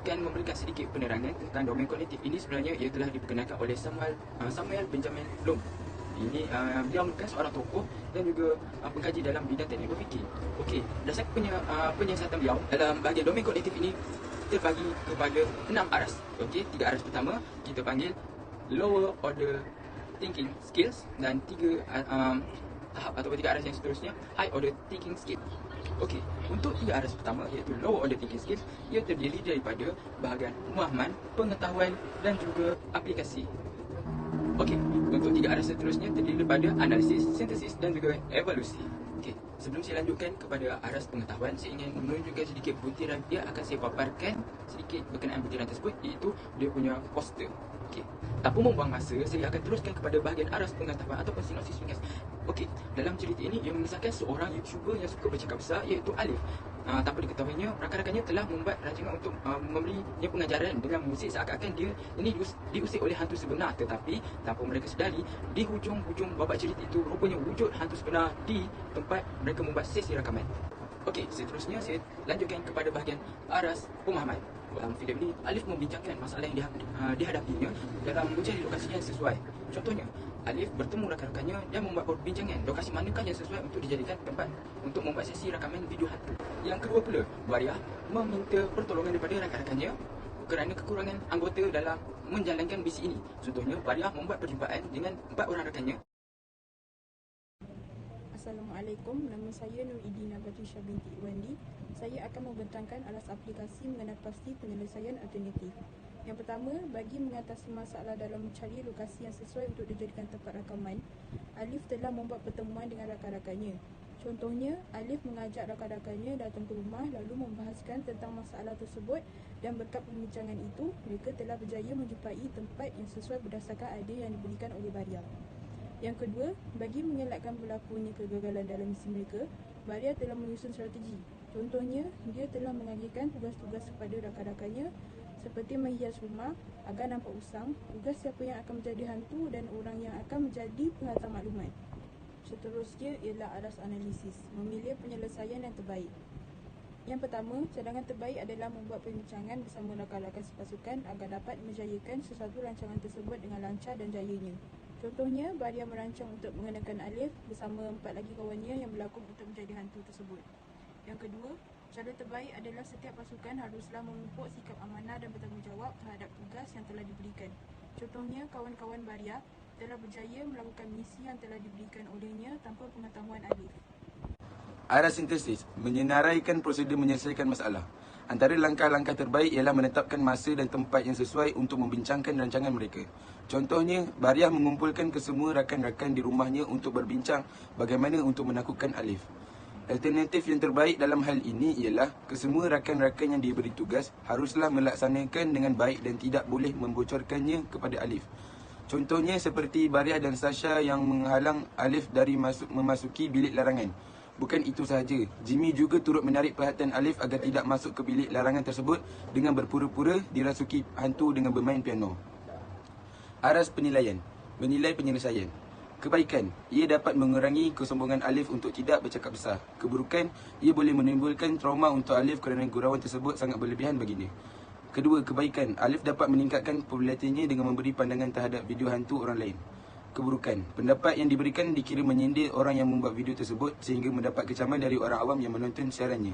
akan memberikan sedikit penerangan tentang domain kognitif ini. Sebenarnya ia telah diperkenalkan oleh Samuel Benjamin Bloom. Ini beliau merupakan seorang tokoh dan juga pengkaji dalam bidang teknik berfikir. Okey, berdasarkan penyiasatan beliau dalam bahagian domain kognitif ini terbagi kepada 6 aras. Okey, 3 aras pertama kita panggil lower order thinking skills dan 3 tahap ataupun 3 aras yang seterusnya high order thinking skills. Okey, untuk 3 aras pertama iaitu lower order thinking skills, ia terdiri daripada bahagian pemahaman, pengetahuan dan juga aplikasi. Okey, untuk 3 aras seterusnya terdiri daripada analisis, sintesis dan juga evolusi. Okey, sebelum saya lanjutkan kepada aras pengetahuan, saya ingin menunjukkan sedikit butiran yang akan saya paparkan sedikit berkenaan butiran tersebut, iaitu dia punya poster. Okey, tanpa membuang masa, saya akan teruskan kepada bahagian aras pengetahuan ataupun sinopsis ringkas. Okey, dalam cerita ini ia mengisahkan seorang YouTuber yang suka bercakap besar, iaitu Alif. Tanpa diketahuinya, rakan-rakannya telah membuat rancangan untuk memberinya pengajaran dengan musik seakan-akan dia ini diusik oleh hantu sebenar. Tetapi tanpa mereka sedari, di hujung-hujung babak cerita itu rupanya wujud hantu sebenar di tempat mereka membuat sesi rakaman. Okey, seterusnya saya lanjutkan kepada bahagian aras pemahaman. Dalam filem ini, Alif membincangkan masalah yang dihadapinya dalam mencari lokasi yang sesuai. Contohnya, Alif bertemu rakan-rakannya dan membuat perbincangan lokasi manakah yang sesuai untuk dijadikan tempat untuk membuat sesi rakaman video hantu. Yang kedua pula, Bariah meminta pertolongan daripada rakan-rakannya kerana kekurangan anggota dalam menjalankan misi ini. Contohnya, Bariah membuat perjumpaan dengan 4 orang rakannya. Assalamualaikum, nama saya Nur Idina Batusha binti Iwandi. Saya akan membentangkan alas aplikasi mengenai pasti penyelesaian alternatif. Yang pertama, bagi mengatasi masalah dalam mencari lokasi yang sesuai untuk dijadikan tempat rakaman, Alif telah membuat pertemuan dengan rakan-rakannya. Contohnya, Alif mengajak rakan-rakannya datang ke rumah lalu membahaskan tentang masalah tersebut dan berkat perbincangan itu, mereka telah berjaya menjumpai tempat yang sesuai berdasarkan idea yang diberikan oleh Bariah. Yang kedua, bagi mengelakkan berlakunya kegagalan dalam misi mereka, Bariah telah menyusun strategi. Contohnya, dia telah mengagikan tugas-tugas kepada rakan-rakannya seperti menghias rumah agar nampak usang, tugas siapa yang akan menjadi hantu dan orang yang akan menjadi penghantar maklumat. Seterusnya ialah aras analisis, memilih penyelesaian yang terbaik. Yang pertama, cadangan terbaik adalah membuat perbincangan bersama rakan-rakan sepasukan agar dapat menjayakan sesuatu rancangan tersebut dengan lancar dan jayanya. Contohnya, Bariah merancang untuk mengenakan Alif bersama 4 lagi kawannya yang berlakon untuk menjadi hantu tersebut. Yang kedua, cara terbaik adalah setiap pasukan haruslah memupuk sikap amanah dan bertanggungjawab terhadap tugas yang telah diberikan. Contohnya, kawan-kawan Bariah telah berjaya melakukan misi yang telah diberikan olehnya tanpa pengetahuan Alif. Aras sintesis, menyenaraikan prosedur menyelesaikan masalah. Antara langkah-langkah terbaik ialah menetapkan masa dan tempat yang sesuai untuk membincangkan rancangan mereka. Contohnya, Bariah mengumpulkan kesemua rakan-rakan di rumahnya untuk berbincang bagaimana untuk menakutkan Alif. Alternatif yang terbaik dalam hal ini ialah kesemua rakan-rakan yang diberi tugas haruslah melaksanakan dengan baik dan tidak boleh membocorkannya kepada Alif. Contohnya seperti Bariah dan Sasha yang menghalang Alif dari memasuki bilik larangan. Bukan itu sahaja, Jimmy juga turut menarik perhatian Alif agar tidak masuk ke bilik larangan tersebut dengan berpura-pura dirasuki hantu dengan bermain piano. Aras penilaian, menilai penyelesaian. Kebaikan, ia dapat mengurangi kesombongan Alif untuk tidak bercakap besar. Keburukan, ia boleh menimbulkan trauma untuk Alif kerana gurauan tersebut sangat berlebihan baginya. Kedua, kebaikan, Alif dapat meningkatkan popularitasnya dengan memberi pandangan terhadap video hantu orang lain. Keburukan, pendapat yang diberikan dikira menyindir orang yang membuat video tersebut sehingga mendapat kecaman dari orang awam yang menonton siarannya.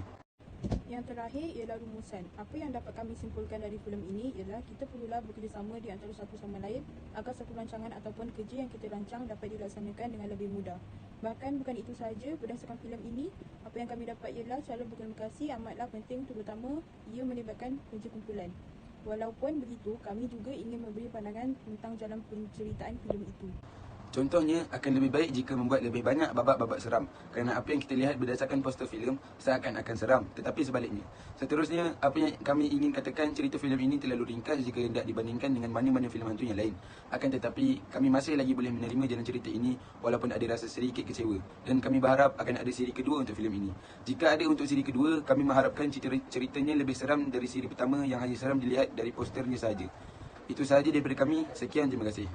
Yang terakhir ialah rumusan. Apa yang dapat kami simpulkan dari filem ini ialah kita perlulah bekerjasama di antara satu sama lain agar satu rancangan ataupun kerja yang kita rancang dapat dilaksanakan dengan lebih mudah. Bahkan bukan itu sahaja, berdasarkan filem ini, apa yang kami dapat ialah cara berkomunikasi amatlah penting, terutama ia melibatkan kerja kumpulan. Walaupun begitu, kami juga ingin memberi pandangan tentang jalan penceritaan filem itu. Contohnya, akan lebih baik jika membuat lebih banyak babak-babak seram kerana apa yang kita lihat berdasarkan poster filem seakan-akan seram, tetapi sebaliknya. Seterusnya, apa yang kami ingin katakan, cerita filem ini terlalu ringkas jika hendak dibandingkan dengan mana-mana filem hantu yang lain. Akan tetapi, kami masih lagi boleh menerima jalan cerita ini walaupun ada rasa sedikit kecewa, dan kami berharap akan ada siri kedua untuk filem ini. Jika ada untuk siri kedua, kami mengharapkan ceritanya lebih seram dari siri pertama yang hanya seram dilihat dari posternya sahaja. Itu sahaja daripada kami. Sekian, terima kasih.